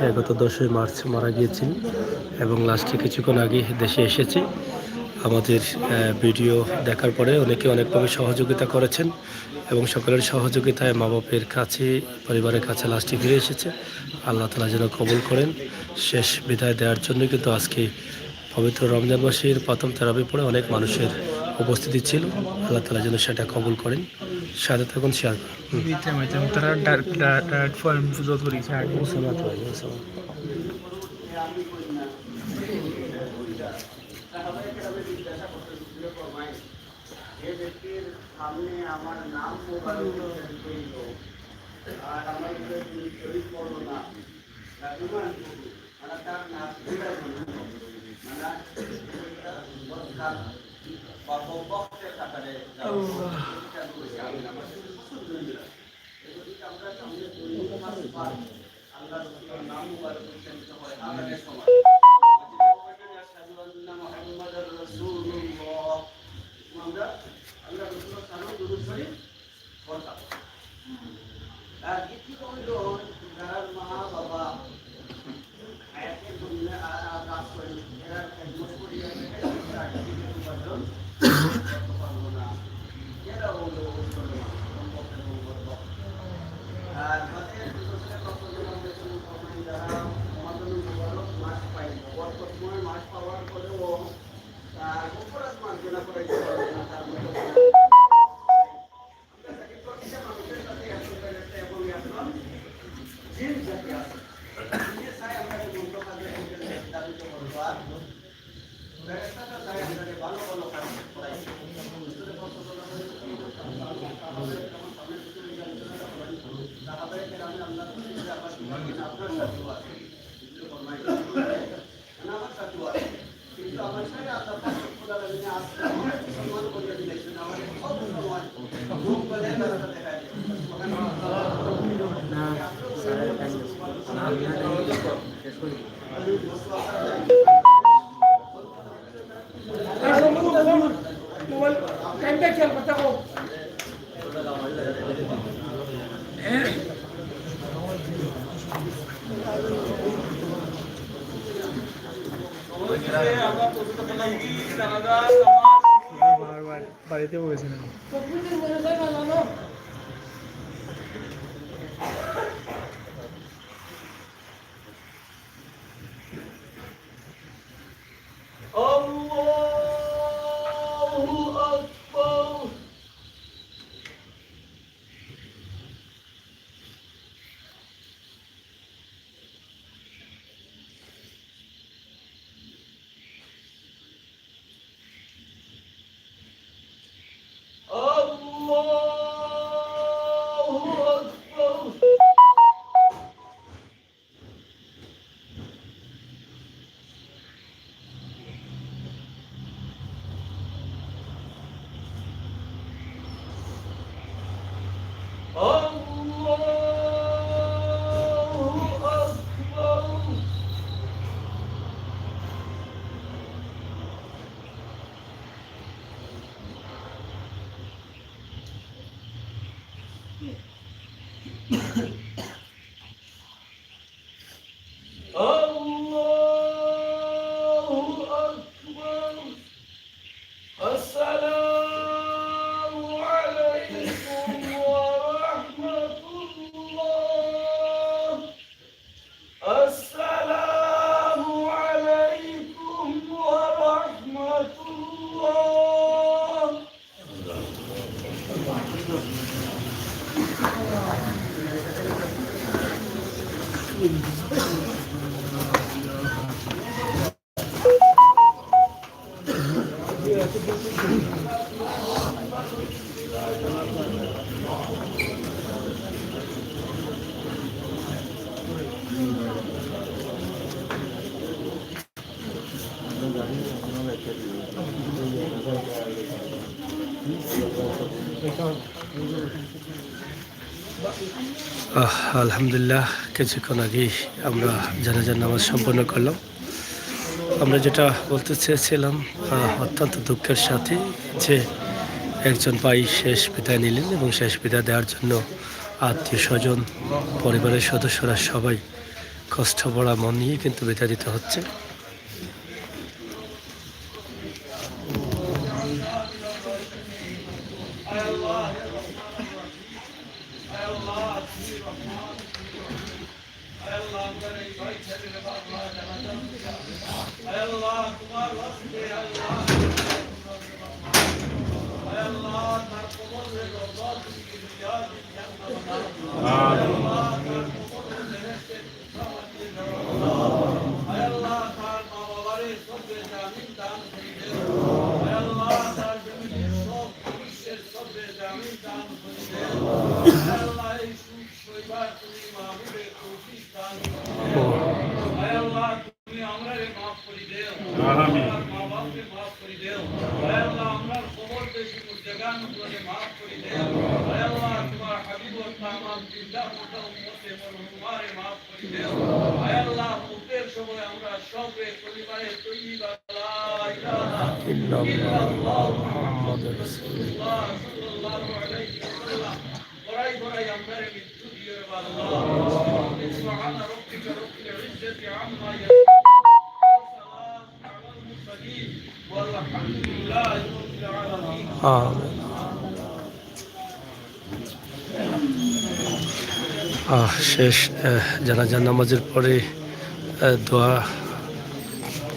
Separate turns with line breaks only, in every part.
হচ্ছে গত 10ই মার্চ মারা গিয়েছিলেন এবং লাস্টে কিছুক্ষণ আগে দেশে এসেছে। আমাদের ভিডিও দেখার পরে অনেকে অনেকভাবে সহযোগিতা করেছেন এবং সকলের সহযোগিতায় মা বাপের কাছে, পরিবারের কাছে লাস্টে ফিরে এসেছে। আল্লাহ তাআলা যেন কবুল করেন। শেষ বিদায় দেওয়ার জন্য কিন্তু আজকে পবিত্র রমজান মাসের প্রথম তারাবি পড়ে অনেক মানুষের উপস্থিতি ছিল। আল্লাহ তাআলা যেন সেটা কবুল করেন। সাথে থাকুন, শেয়ার করুন।
যে ব্যক্তির সামনে আমার নাম মোবারক করিল আর আমার শরীর পড়ল না মানে তার নাম বক্তের কাতারে আল্লাহ নাম মোবারক উচ্চারিত হয় আলাদের সময় আমরা আল্লাহ রসুলের সামনে দুরূদ শরীফ পড়তাম। আর দ্বিতীয় হইল যারা মা বাবা আয়াতের জন্য কাজ করেন এরা খেদমত করিয়া উপার্জন করতে পারবো না, এরা হলো আর তাদের যারা সমাধান মুবারক মাস পাই বর্তমান মাস পাওয়ার পরেও তার অপরাধ মার্জনা করাইতে পারবে না। তার মানুষের সাথে এবং এখন জিন জাতি আছে চাই আমরা মন্ত্র কাজে দাবিত করবো আর চাই আমরা ভালো ভালো কাজ করাই আমার সাথে কিন্তু আমার সাথে আল্লাহ সম্মান করে দিয়েছেন আমাদের সব সময় ঘুম করে রাস্তা দেখা
বাড়িতে বলেছিলেন
আলহামদুলিল্লাহ, কিছুক্ষণ আগেই আমরা জানাজার নামাজ সম্পন্ন করলাম। আমরা যেটা বলতে চেয়েছিলাম, অত্যন্ত দুঃখের সাথে যে একজন ভাই শেষ বিদায় নিলেন এবং শেষ বিদায় দেওয়ার জন্য আত্মীয় স্বজন, পরিবারের সদস্যরা সবাই কষ্ট ভরা মন নিয়ে কিন্তু বিদায় দিতে হচ্ছে। শেষ জানাজা নামাজের পরে দোয়া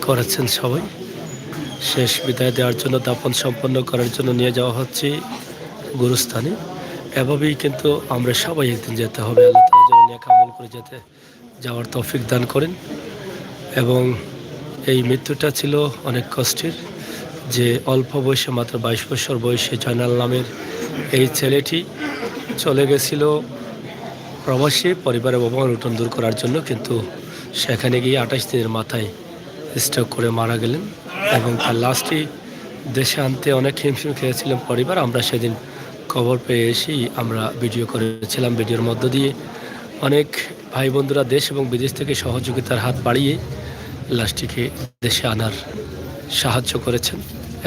করেছেন সবাই। শেষ বিদায় দেওয়ার জন্য, দাফন সম্পন্ন করার জন্য নিয়ে যাওয়া হচ্ছে গুরুস্থানে। এভাবেই কিন্তু আমরা সবাই একদিন যেতে হবে। আল্লাহ তাআলা যেন নেক আমল করে যাওয়ার তৌফিক দান করেন। এবং এই মৃত্যুটা ছিল অনেক কষ্টের, যে অল্প বয়সে মাত্র 22 বছর বয়সে জয়নাল নামের এই ছেলেটি চলে গেছিল প্রবাসী পরিবারের অভাব উঠন দূর করার জন্য, কিন্তু সেখানে গিয়ে 28 দিনের মাথায় স্ট্রোক করে মারা গেলেন। এবং তার লাস্টে দেশে আনতে অনেক হিমশিম খেয়েছিলাম পরিবার। আমরা সেদিন খবর পেয়ে এসেই আমরা ভিডিও করেছিলাম। ভিডিওর মধ্য দিয়ে অনেক ভাই বন্ধুরা দেশ এবং বিদেশ থেকে সহযোগিতার হাত বাড়িয়ে লাশটিকে দেশে আনার সাহায্য করেছেন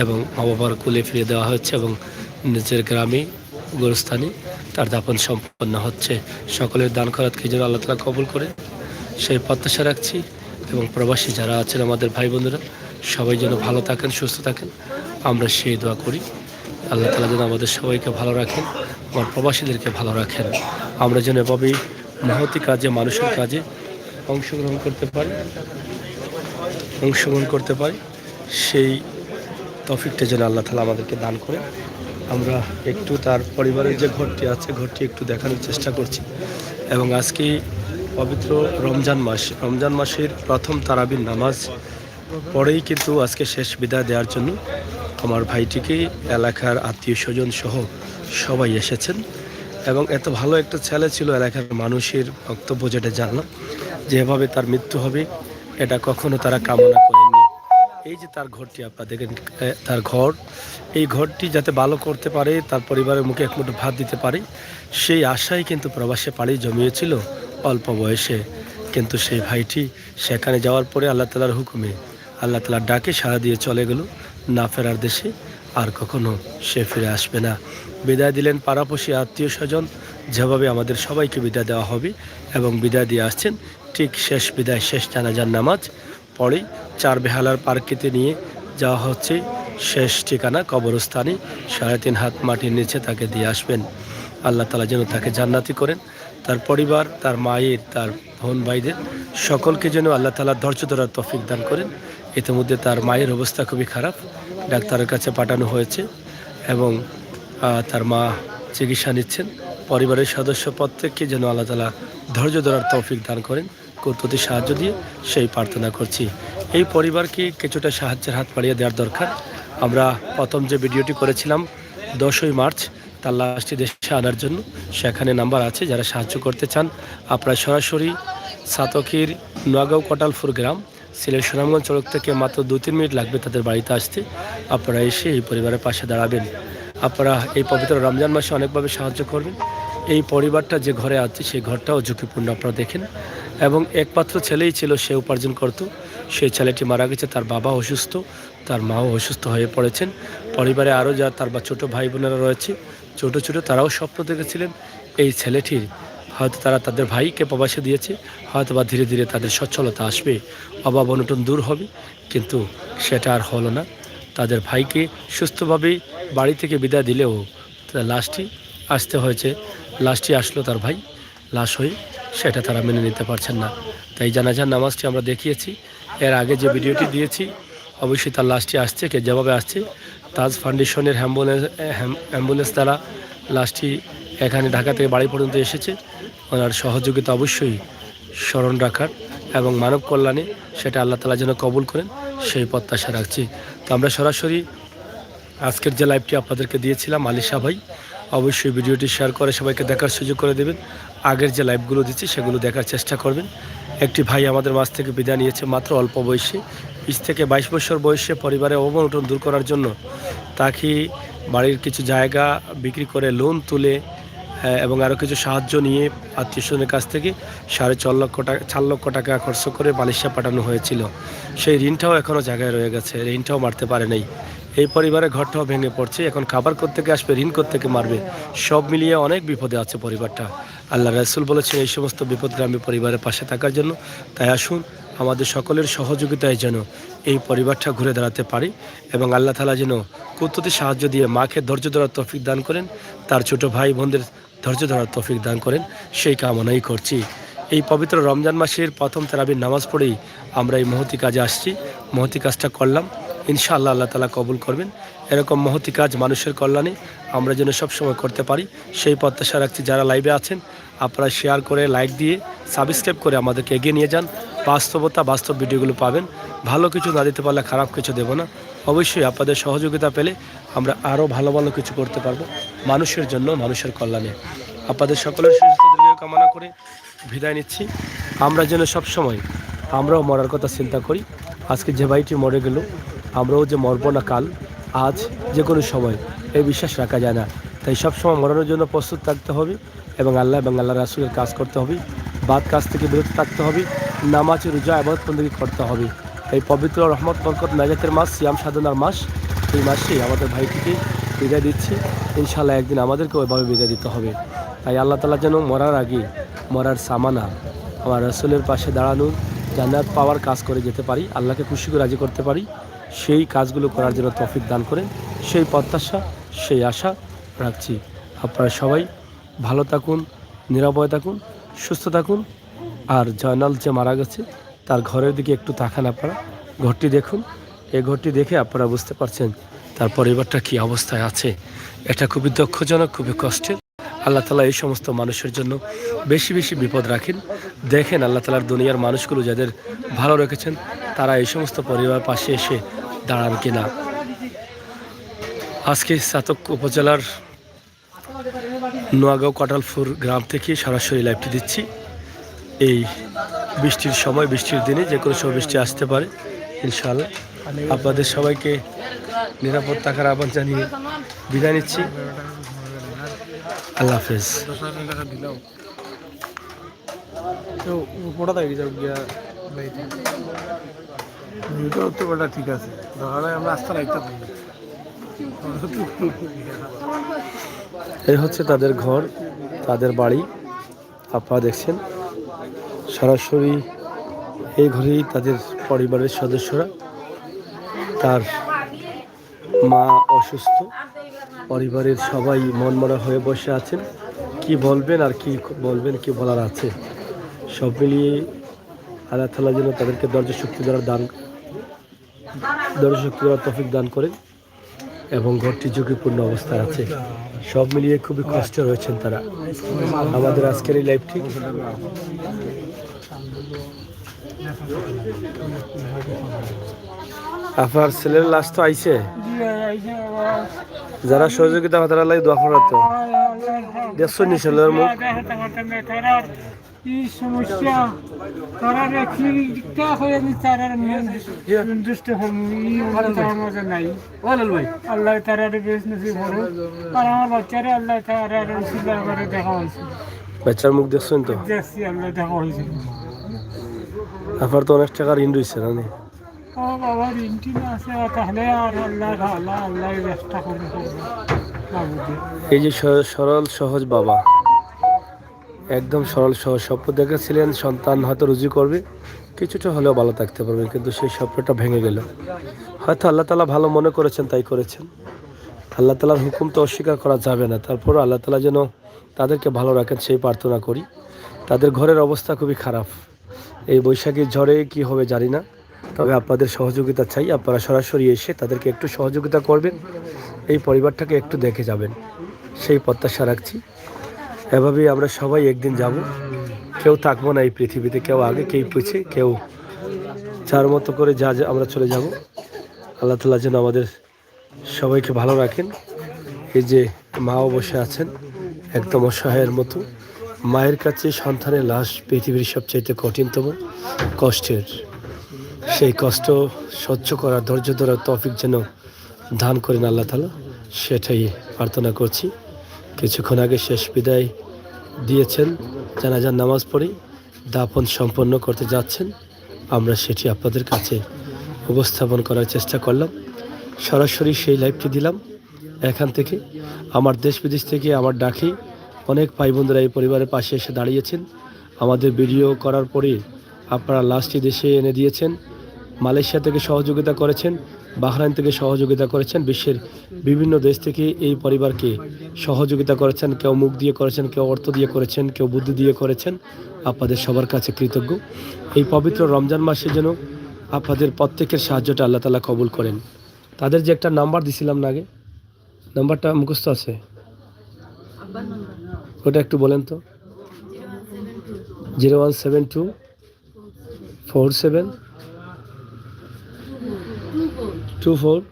এবং মা বাবার কোলে ফিরিয়ে দেওয়া হয়েছে এবং নিজের গ্রামে গোরস্থানে তার দাফন সম্পন্ন হচ্ছে। সকলের দান খয়রাতকে যেন আল্লাহ তাআলা কবুল করে সেই প্রত্যাশা রাখছি। এবং প্রবাসী যারা আছেন আমাদের ভাই বন্ধুরা, সবাই যেন ভালো থাকেন, সুস্থ থাকেন, আমরা সেই দোয়া করি। আল্লাহ তাআলা যেন আমাদের সবাইকে ভালো রাখেন, আমার প্রবাসীদেরকে ভালো রাখেন। আমরা যেন এভাবেই মহতি কাজে, মানুষের কাজে অংশগ্রহণ করতে পারি, সেই তৌফিকটা যেন আল্লাহ তাআলা আমাদেরকে দান করে। আমরা একটু তার পরিবারের যে ঘরটি আছে, ঘরটি একটু দেখানোর চেষ্টা করছি। এবং আজকে পবিত্র রমজান মাসের প্রথম তারাবির নামাজ পরেই কিন্তু আজকে শেষ বিদায় দেওয়ার জন্য আমার ভাইটিকে এলাকার আত্মীয় স্বজন সহ সবাই এসেছেন। এবং এত ভালো একটা ছেলে ছিল, এলাকার মানুষের বক্তব্য যেটা জানলাম, যেভাবে তার মৃত্যু হবে এটা কখনো তারা কামনা করেননি। এই যে তার ঘরটি আপনারা দেখেন, তার ঘর, এই ঘরটি যাতে ভালো করতে পারে, তার পরিবারের মুখে এক মুঠো ভাত দিতে পারে, সেই আশাই কিন্তু প্রবাসে পাড়ি জমিয়েছিল অল্প বয়সে। কিন্তু সেই ভাইটি সেখানে যাওয়ার পরে আল্লাহ তাআলার হুকুমে, আল্লাহ তাআলার ডাকে সাড়া দিয়ে চলে গেল না ফেরার দেশে। আর কখনো সে ফিরে আসবে না। বিদায় দিলেন পাড়াপড়শি, আত্মীয় স্বজন, যেভাবে আমাদের সবাইকে বিদায় দেওয়া হবে এবং বিদায় দিয়ে আসছেন। ঠিক শেষ বিদায়, শেষ জানাজার নামাজ পরেই 4 বেহালার পার্কেতে নিয়ে যাওয়া হচ্ছে শেষ ঠিকানা কবরস্থানে। 3.5 হাত মাটির নিচে তাকে দিয়ে আসবেন। আল্লাহ তাআলা যেন তাকে জান্নাতি করেন, তার পরিবার, তার মায়ের, তার বোন ভাইদের সকলকে যেন আল্লাহ তাআলা ধৈর্য ধরার তৌফিক দান করেন। ইতিমধ্যে তার মায়ের অবস্থা খুবই খারাপ, ডাক্তারের কাছে পাঠানো হয়েছে এবং তার মা চিকিৎসা নিচ্ছেন। পরিবারের সদস্য প্রত্যেককে যেন আল্লাহ তাআলা ধৈর্য ধরার তৌফিক দান করেন, কর্তৃত্বের সাহায্য দিয়ে সেই প্রার্থনা করছি। এই পরিবারকে কিছুটা সাহায্যের হাত বাড়িয়ে দেওয়ার দরকার। আমরা প্রথম যে ভিডিওটি করেছিলাম 10ই মার্চ তার লাশটি দেশে আনার জন্য, সেখানে নাম্বার আছে। যারা সাহায্য করতে চান আপনারা সরাসরি সাতক্ষীর নোয়াগাঁও কটালপুর গ্রাম, সিলেট সুনামগঞ্জ সড়ক থেকে মাত্র 2-3 মিনিট লাগবে তাদের বাড়িতে আসতে। আপনারা এসে এই পরিবারের পাশে দাঁড়াবেন। আপনারা এই পবিত্র রমজান মাসে অনেকভাবে সাহায্য করবেন। এই পরিবারটা যে ঘরে আছে সেই ঘরটাও ঝুঁকিপূর্ণ, আপনারা দেখেন। এবং একমাত্র ছেলেই ছিল, সে উপার্জন করত। সেই ছেলেটি মারা গেছে, তার বাবা অসুস্থ, তার মাও অসুস্থ হয়ে পড়েছেন। পরিবারে আরও তার ছোটো ভাই বোনেরা রয়েছে, ছোটো তারাও স্বপ্ন দেখেছিলেন এই ছেলেটির হয়তো তারা তাদের ভাইকে প্রবাসে দিয়েছে, হয়তো বা ধীরে ধীরে তাদের সচ্ছলতা আসবে, অভাব অনটন দূর হবে, কিন্তু সেটা আর হলো না। তাদের ভাইকে সুস্থভাবে বাড়ি থেকে বিদায় দিলেও লাশটি আসতে হয়েছে, লাশটি আসলো তার ভাই লাশ হয়ে, সেটা তারা মেনে নিতে পারছেন না। তাই জানাজার নামাজটি আমরা দেখিয়েছি, এর আগে যে ভিডিওটি দিয়েছি, অবশ্যই তার লাশটি আসছে, কে যেভাবে আসছে তাজ ফাউন্ডেশনের অ্যাম্বুলেন্স দ্বারা লাশটি এখানে ঢাকা থেকে বাড়ি পর্যন্ত এসেছে। ওনার সহযোগিতা অবশ্যই স্মরণ রাখার এবং মানব কল্যাণে সেটা আল্লাহ তাআলা যেন কবুল করেন সেই প্রত্যাশা রাখছি। তো আমরা সরাসরি আজকের যে লাইভটি আপনাদেরকে দিয়েছিলাম, আলিশা ভাই অবশ্যই ভিডিওটি শেয়ার করে সবাইকে দেখার সুযোগ করে দেবেন। আগের যে লাইভগুলো দিচ্ছি সেগুলো দেখার চেষ্টা করবেন। একটি ভাই আমাদের মাঝ থেকে বিদায় নিয়েছে মাত্র অল্প বয়সে, 20 থেকে 22 বছর বয়সে। পরিবারের অবনটন দূর করার জন্য তাকে বাড়ির কিছু জায়গা বিক্রি করে লোন তুলে এবং আরও কিছু সাহায্য নিয়ে আত্মীয় স্বজনের কাছ থেকে 4.5 লক্ষ টাকা খরচ করে মালয়েশিয়া পাঠানো হয়েছিল। সেই ঋণটাও এখনও জায়গায় রয়ে গেছে, ঋণটাও মারতে পারে নাই। এই পরিবারের ঘরটাও ভেঙে পড়ছে, এখন খাবার কোত্থেকে আসবে, ঋণ কোত্থেকে মারবে, সব মিলিয়ে অনেক বিপদে আছে পরিবারটা। আল্লাহ রাসূল বলেছেন এই সমস্ত বিপদগ্রামী পরিবারের পাশে থাকার জন্য। তাই আসুন আমাদের সকলের সহযোগিতায় যেন এই পরিবারটা ঘুরে দাঁড়াতে পারি এবং আল্লাহ তাআলা যেন কুদরতি সাহায্য দিয়ে মাকে ধৈর্য ধরার তৌফিক দান করেন, তার ছোট ভাই বোনদের ধৈর্য ধরার তৌফিক দান করেন, সেই কামনাই করছি। এই পবিত্র রমজান মাসের প্রথম তারাবির নামাজ পড়েই আমরা এই মহতি কাজে আসছি, মহতি কাজটা করলাম। ইনশাআল্লাহ আল্লাহ তাআলা কবুল করবেন। এরকম মহতি কাজ মানুষের কল্যাণে আমরা যেন সবসময় করতে পারি সেই প্রত্যাশা রাখছি। যারা লাইভে আছেন আপনারা শেয়ার করে, লাইক দিয়ে, সাবস্ক্রাইব করে আমাদেরকে এগিয়ে নিয়ে যান। বাস্তব ভিডিওগুলো পাবেন। ভালো কিছু না দিতে পারলে খারাপ কিছু দেব না। অবশ্যই আপনাদের সহযোগিতা পেলে আমরা আরও ভালো ভালো কিছু করতে পারবো মানুষের জন্য, মানুষের কল্যাণে। আপনাদের সকলের সুস্থ দীর্ঘ কামনা করে বিদায় নিচ্ছি। আমরা যেন সবসময় আমরাও মরার কথা চিন্তা করি। আজকে যে ভাইটি মরে গেল, আমরাও যে মরব না কাল, আজ, যে কোনো সময়, এই বিশ্বাস রাখা যায় না। তাই সবসময় মরানোর জন্য প্রস্তুত থাকতে হবে এবং আল্লাহ রাসূলের কাজ করতে হবে, বাদ কাজ থেকে বিরত থাকতে হবে, নামাজ, রোজা, ইবাদত বন্দেগী করতে হবে। এই পবিত্র রহমত, বরকত, নাজাতের মাস, সিয়াম সাধনার মাস, এই মাসেই আমাদের ভাইটিকে বিদায় দিচ্ছি। ইনশাআল্লাহ একদিন আমাদেরকে ওইভাবে বিদায় দিতে হবে। তাই আল্লাহ তাআলা যেন মরার আগে মরার সামানা আমার রাসূলের পাশে দাঁড়ানোর, জান্নাত পাওয়ার কাজ করে যেতে পারি, আল্লাহকে খুশি করে রাজি করতে পারি, সেই কাজগুলো করার জন্য তৌফিক দান করেন, সেই প্রত্যাশা, সেই আশা রাখছি। আপনারা সবাই ভালো থাকুন, নিরাপদে থাকুন, সুস্থ থাকুন। আর জয়নাল যে মারা গেছে তার ঘরের দিকে একটু তাকান আপনারা, ঘরটি দেখুন। এই ঘরটি দেখে আপনারা বুঝতে পারছেন তার পরিবারটা কী অবস্থায় আছে। এটা খুবই দুঃখজনক, খুবই কষ্টের। আল্লাহ তাআলা এই সমস্ত মানুষের জন্য বেশি বেশি বিপদ রাখেন। দেখেন আল্লাহ তাআলার দুনিয়ার মানুষগুলো যাদের ভালো রেখেছেন তারা এই সমস্ত পরিবার পাশে এসে দাঁড়ান কিনা। আজকে চাতক উপজেলার নোয়াগাঁও কটালপুর গ্রাম থেকে সরাসরি লাইভটি দিচ্ছি। এই বৃষ্টির সময়, বৃষ্টির দিনে যে কোনো সময় বৃষ্টি আসতে পারে। ইনশাআল্লাহ আপনাদের সবাইকে নিরাপদ থাকার আহ্বান জানিয়ে বিদায় নিচ্ছি। আল্লাহ হাফেজ।
ঠিক আছে, আমরা আস্থা রাখতে পারি।
এই হচ্ছে তাদের ঘর, তাদের বাড়ি। আপনারা দেখছেন সরাসরি এই ঘরেই তাদের পরিবারের সদস্যরা। তার মা অসুস্থ, পরিবারের সবাই মনমরা হয়ে বসে আছেন। কি বলবেন আর কি বলবেন, কি বলার আছে, সব মিলিয়ে আল্লাহ তাআলা যেন তাদেরকে ধৈর্য শক্তি দেওয়ার তৌফিক দান করেন এবং ঘরটি ঝুঁকিপূর্ণ অবস্থায় আছে। সব মিলিয়ে খুবই কষ্ট রয়েছেন তারা। আমাদের আজকের এই লাইভটি আপনার ছেলের লাশ তো আইছে, যারা সহযোগিতা তারা লাই দোয়া করা তো দেখছো নি ছেলের মুখ।
কি সমস্যা তারা রেখি কা হয়ে নি তারা দুষ্ট মজা নাই ভাই আল্লাহ তারা বিজনেস বড় আর আমার বাচ্চারা আল্লাহ তারা রসিলা করে দেখা হয়েছে।
বাচ্চার মুখ দেখছেন তো?
দেখছি, আল্লাহ দেখা হয়েছে।
আপনার তো অনেক টাকার ঋণ রয়েছে না?
ও বাবা ঋণটি না আছে তাহলে আর আল্লাহ আল্লাহ চেষ্টা করবে।
এই যে সরল সহজ বাবা, একদম সরল সহজ স্বপ্ন দেখেছিলেন সন্তান হয়তো রুজি করবে, কিছুটা হলেও ভালো থাকতে পারবেন, কিন্তু সেই স্বপ্নটা ভেঙে গেল। হয়তো আল্লাহ তাআলা ভালো মনে করেছেন তাই করেছেন। আল্লাহ তাআলার হুকুম তো অস্বীকার করা যাবে না, তারপরও আল্লাহ তাআলা যেন তাদেরকে ভালো রাখেন সেই প্রার্থনা করি। তাদের ঘরের অবস্থা খুবই খারাপ, এই বৈশাখীর ঝড়ে কি হবে জানি না, তবে আপনাদের সহযোগিতা চাই। আপনারা সরাসরি এসে তাদেরকে একটু সহযোগিতা করবেন, এই পরিবারটাকে একটু দেখে যাবেন, সেই প্রত্যাশা রাখছি। এভাবেই আমরা সবাই একদিন যাব, কেউ থাকবো না এই পৃথিবীতে, কেউ আগে কেউ পিছে, কেউ যার মতো করে যা যা আমরা চলে যাব। আল্লাহ তাআলা যেন আমাদের সবাইকে ভালো রাখেন। এই যে মাও বসে আছেন একদম অসহায়ের মতো, মায়ের কাছে সন্তানের লাশ পৃথিবীর সবচাইতে কঠিনতম কষ্টের, সেই কষ্ট সহ্য করার ধৈর্য ধরার তৌফিক যেন দান করেন আল্লাহ তাআলা, সেটাই প্রার্থনা করছি। কিছুক্ষণ আগে শেষ বিদায় দিয়েছেন, জানাজার নামাজ পড়ে দাফন সম্পন্ন করতে যাচ্ছেন। আমরা সেটি আপনাদের কাছে উপস্থাপন করার চেষ্টা করলাম, সরাসরি সেই লাইভটি দিলাম এখান থেকে। আমার দেশ বিদেশ থেকে আমার ডাকে অনেক ভাই বন্ধুরা এই পরিবারের পাশে এসে দাঁড়িয়েছেন। আমাদের ভিডিও করার পরে আপনারা লাস্টটি দেশে এনে দিয়েছেন, মালয়েশিয়া থেকে সহযোগিতা করেছেন, বাহরাইন থেকে সহযোগিতা করেছেন, বিশ্বের বিভিন্ন দেশ থেকে এই পরিবারকে সহযোগিতা করেছেন। কেউ মুখ দিয়ে করেছেন, কেউ অর্থ দিয়ে করেছেন, কেউ বুদ্ধি দিয়ে করেছেন। আপনাদের সবার কাছে কৃতজ্ঞ। এই পবিত্র রমজান মাসে যেন আপনাদের প্রত্যেকের সাহায্যটা আল্লাহ তাআলা কবুল করেন। তাদের যে একটা নাম্বার দিছিলাম না আগে, নাম্বারটা মুখস্থ আছে, ওটা একটু বলেন তো। 0172 47 24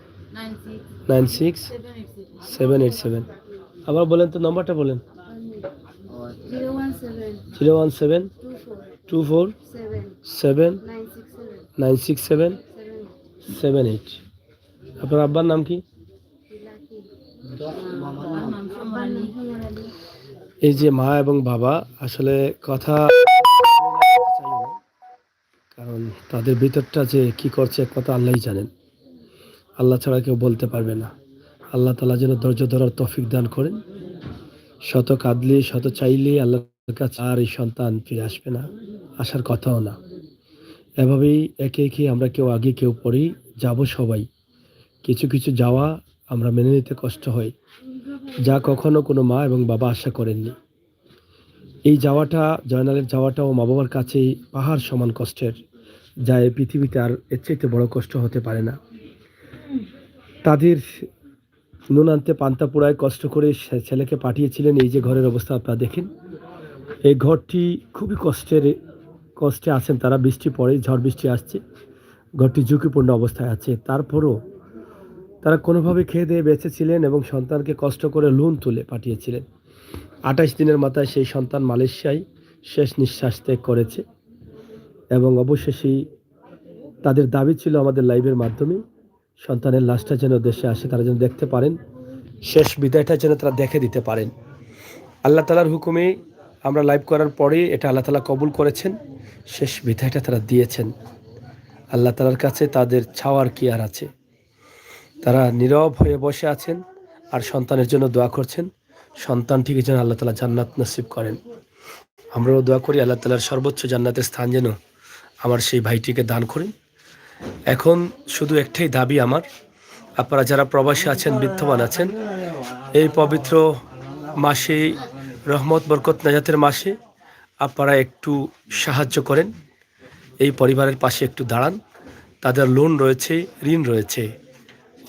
96 787। আবার বলেন তো, নাম্বারটা বলেন। 017 24 7 967 78। আপনার আব্বার নাম কি? এই যে মা এবং বাবা, আসলে কথা চাইও না, কারণ তাদের ভিতরটা যে কি করছে একমাত্র আল্লাহই জানেন, আল্লাহ ছাড়া কেউ বলতে পারবে না। আল্লাহ তাআলা যেন ধৈর্য ধরার তৌফিক দান করেন। শত কাঁদলে শত চাইলে আল্লাহর কাছে আর এই সন্তান ফিরে আসবে না, আসার কথাও না। এভাবেই একে একে আমরা কেউ আগে কেউ পরে যাব সবাই। কিছু কিছু যাওয়া আমরা মেনে নিতে কষ্ট হয়, যা কখনো কোনো মা এবং বাবা আশা করেননি। এই যাওয়াটা, জয়নালের যাওয়াটাও মা বাবার কাছে পাহাড় সমান কষ্টের, যা এই পৃথিবীতে আর এর চাইতে বড় কষ্ট হতে পারে না। তাদের নুন আনতে পান্তা পোড়ায় কষ্ট করে ছেলেকে পাঠিয়েছিলেন। এই যে ঘরের অবস্থা আপনারা দেখেন, এই ঘরটি খুবই কষ্টে আছেন তারা। বৃষ্টি পড়ে, ঝড় বৃষ্টি আসছে, ঘরটি ঝুঁকিপূর্ণ অবস্থায় আছে। তারপরও তারা কোনোভাবে খেয়ে দিয়ে বেঁচেছিলেন এবং সন্তানকে কষ্ট করে লোন তুলে পাঠিয়েছিলেন। 28 দিনের মাথায় সেই সন্তান মালয়েশিয়ায় শেষ নিঃশ্বাস ত্যাগ করেছে এবং অবশেষেই তাদের দাবি ছিল আমাদের লাইভের মাধ্যমে সন্তানের লাশটা যেন দেশে আসে, তারা যেন দেখতে পারেন, শেষ বিদায়টা যেন তারা দেখে দিতে পারেন। আল্লাহ তাআলার হুকুমে আমরা লাইভ করার পরে এটা আল্লাহ তাআলা কবুল করেছেন, শেষ বিদায়টা তারা দিয়েছেন। আল্লাহ তাআলার কাছে তাদের চাওয়ার কি আর আছে? তারা নীরব হয়ে বসে আছেন আর সন্তানের জন্য দোয়া করছেন, সন্তানটিকে যেন আল্লাহ তাআলা জান্নাত নসিব করেন। আমরাও দোয়া করি আল্লাহ তাআলার সর্বোচ্চ জান্নাতের স্থান যেন আমার সেই ভাইটিকে দান করেন। এখন শুধু একটাই দাবি আমার, আপনারা যারা প্রবাসী আছেন, বিত্তবান আছেন, এই পবিত্র মাসে, রহমত বরকত নাজাতের মাসে আপনারা একটু সাহায্য করেন, এই পরিবারের পাশে একটু দাঁড়ান। তাদের লোন রয়েছে, ঋণ রয়েছে,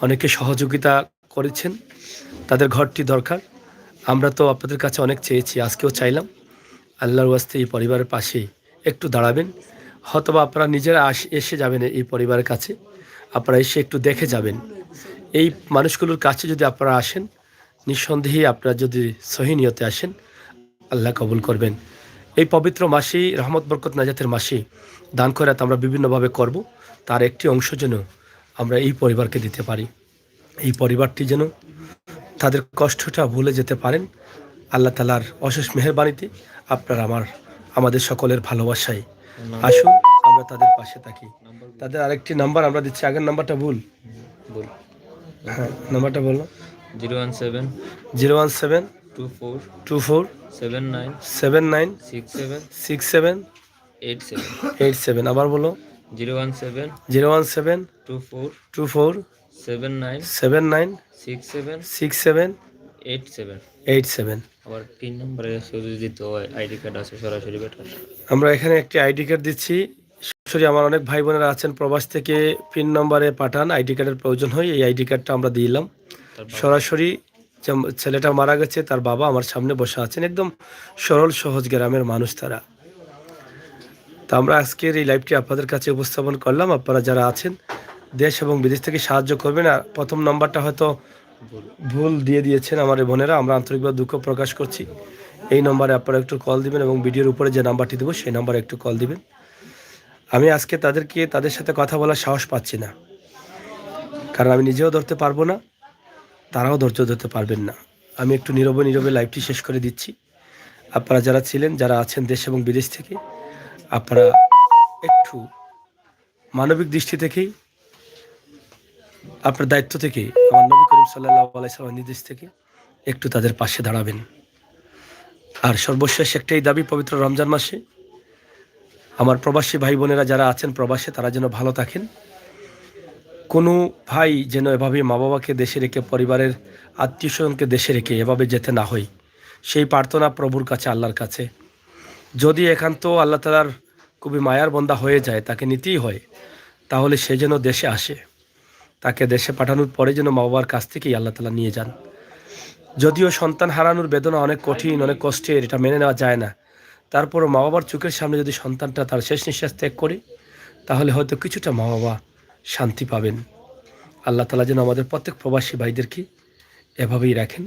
অনেকে সহযোগিতা করেছেন, তাদের ঘরটি দরকার। আমরা তো আপনাদের কাছে অনেক চেয়েছি, আজকেও চাইলাম। আল্লাহর ওয়াস্তে এই পরিবারের পাশে একটু দাঁড়াবেন। হয়তোবা আপনারা নিজেরা এসে যাবেন এই পরিবারের কাছে, আপনারা এসে একটু দেখে যাবেন। এই মানুষগুলোর কাছে যদি আপনারা আসেন, নিঃসন্দেহে আপনারা যদি সহি নিয়তে আসেন, আল্লাহ কবুল করবেন। এই পবিত্র মাসে, রহমত বরকত নাজাতের মাসে দান খয়রাত আমরা বিভিন্নভাবে করব, তার একটি অংশ যেন আমরা এই পরিবারকে দিতে পারি। এই পরিবারটি যেন তাদের কষ্টটা ভুলে যেতে পারেন। আল্লাহ তাআলার অশেষ মেহেরবানিতে আপনার আমাদের সকলের ভালোবাসায় আসুন, আমরা তাদের পাশে থাকি। তাদের আরেকটি নাম্বার আমরা দিচ্ছি, আগের নাম্বারটা ভুল। হ্যাঁ, নাম্বারটা বলো।
017
017
24
24
79
79
67
67
87
87। আবার বলো
017
017
24
24
79
79
67
67
87
87।
আবার 3 নম্বরে শুধু দিতে হয় আইডি কার্ড আছে সরাসরি বেটার।
আমরা এখানে একটি আইডি কার্ড দিচ্ছি। সরাসরি আমার অনেক ভাই বোনেরা আছেন প্রবাস থেকে পিন নম্বরে পাঠান, আইডি কার্ডের প্রয়োজন হয়, এই আইডি কার্ডটা আমরা দিলাম। সরাসরি যে ছেলেটা মারা গেছে তার বাবা আমার সামনে বসে আছেন, একদম সরল সহজ গ্রামের মানুষ তারা। তো আমরা আজকের এই লাইভটি আপনাদের কাছে উপস্থাপন করলাম। আপনারা যারা আছেন দেশ এবং বিদেশ থেকে সাহায্য করবেন। আর প্রথম নাম্বারটা হয়তো ভুল দিয়ে দিয়েছেন আমার এই বোনেরা, আমরা আন্তরিকভাবে দুঃখ প্রকাশ করছি। এই নম্বরে আপনারা একটু কল দিবেন এবং ভিডিওর উপরে যে নাম্বারটি দেবো সেই নাম্বারে একটু কল দিবেন। আমি আজকে তাদের সাথে কথা বলার সাহস পাচ্ছি না, কারণ আমি নিজেও ধরতে পারবো না, তারাও ধৈর্য ধরতে পারবেন না। আমি একটু নীরবে নীরবে লাইভটি শেষ করে দিচ্ছি। আপনারা যারা ছিলেন, যারা আছেন দেশ এবং বিদেশ থেকে, আপনারা একটু মানবিক দৃষ্টি থেকেই, আপনার দায়িত্ব থেকে, আমার নবী করিম সাল্লাল্লাহু আলাইহি সাল্লামের নির্দেশ থেকে একটু তাদের পাশে দাঁড়াবেন। আর সর্বশেষ একটাই দাবি, পবিত্র রমজান মাসে আমার প্রবাসী ভাই বোনেরা যারা আছেন প্রবাসে, তারা যেন ভালো থাকেন। কোনো ভাই যেন এভাবে মা বাবাকে দেশে রেখে, পরিবারের আত্মীয় স্বজনকে দেশে রেখে এভাবে যেতে না হয়, সেই প্রার্থনা প্রভুর কাছে, আল্লাহর কাছে। যদি একান্ত আল্লাহ তাআলার খুবই মায়ার বন্দা হয়ে যায়, তাকে নিতেই হয়, তাহলে সে যেন দেশে আসে। তাকে দেশে পাঠানোর পরে যেন মা বাবার কাছ থেকেই আল্লাহ তাআলা নিয়ে যান। যদিও সন্তান হারানোর বেদনা অনেক কঠিন, অনেক কষ্টের, এটা মেনে নেওয়া যায় না, তারপরও মা বাবার চোখের সামনে যদি সন্তানটা তার শেষ নিঃশ্বাস ত্যাগ করে, তাহলে হয়তো কিছুটা মা বাবা শান্তি পাবেন। আল্লাহ তাআলা যেন আমাদের প্রত্যেক প্রবাসী ভাইদেরকে এভাবেই রাখেন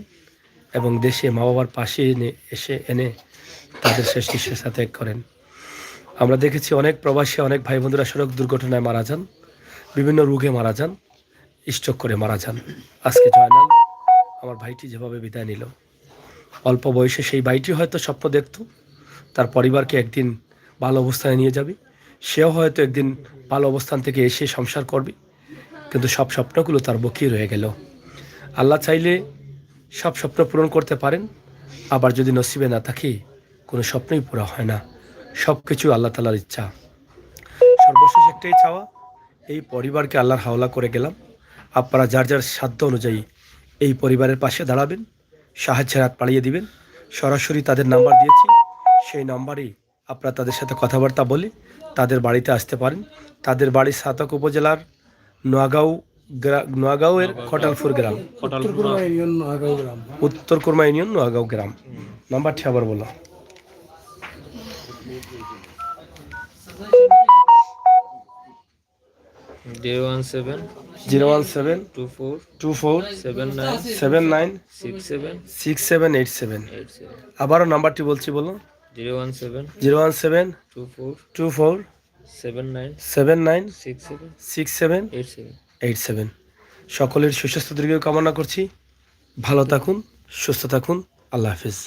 এবং দেশে মা বাবার পাশে এনে তাদের শেষ নিঃশ্বাস ত্যাগ করেন। আমরা দেখেছি অনেক প্রবাসী, অনেক ভাই বন্ধুরা সড়ক দুর্ঘটনায় মারা যান, বিভিন্ন রোগে মারা যান, স্ট্রোক করে মারা যান। আজকে জয়নাল আমার ভাইটি যেভাবে বিদায় নিল, অল্প বয়সে সেই ভাইটি হয়তো স্বপ্ন দেখত তার পরিবারকে একদিন ভালো অবস্থানে নিয়ে যাবে, সেও হয়তো একদিন ভালো অবস্থান থেকে এসে সংসার করবে, কিন্তু সব স্বপ্নগুলো তার বকিয়ে রয়ে গেল। আল্লাহ চাইলে সব স্বপ্ন পূরণ করতে পারেন, আবার যদি নসিবে না থাকে কোনো স্বপ্নই পুরো হয় না। সব কিছু আল্লাহ তাআলার ইচ্ছা। সর্বশেষ একটাই চাওয়া, এই পরিবারকে আল্লাহর হাওলা করে গেলাম। আপনারা যার যার সাধ্য অনুযায়ী এই পরিবারের পাশে দাঁড়াবেন, সাহায্যের হাত বাড়িয়ে দিবেন। সরাসরি তাদের নাম্বার দিয়েছি, সেই নাম্বারেই আপনারা তাদের সাথে কথাবার্তা বলে তাদের বাড়িতে আসতে পারেন। তাদের বাড়ি সাতক উপজেলার নোয়াগাঁওয়ের খটালপুর গ্রাম, উত্তর কুরমা ইউনিয়ন নোয়াগাঁও গ্রাম। নাম্বারটি আবার বলো।
017
017
24
24
79
79
67
6787।
87
আবারও নাম্বারটি বলছি, বলো।
017
017
24
24
79
79
67
67
87
87। সকলের সুস্বাস্থ্য দীর্ঘ কামনা করছি। ভালো থাকুন, সুস্থ থাকুন। আল্লাহ হাফিজ।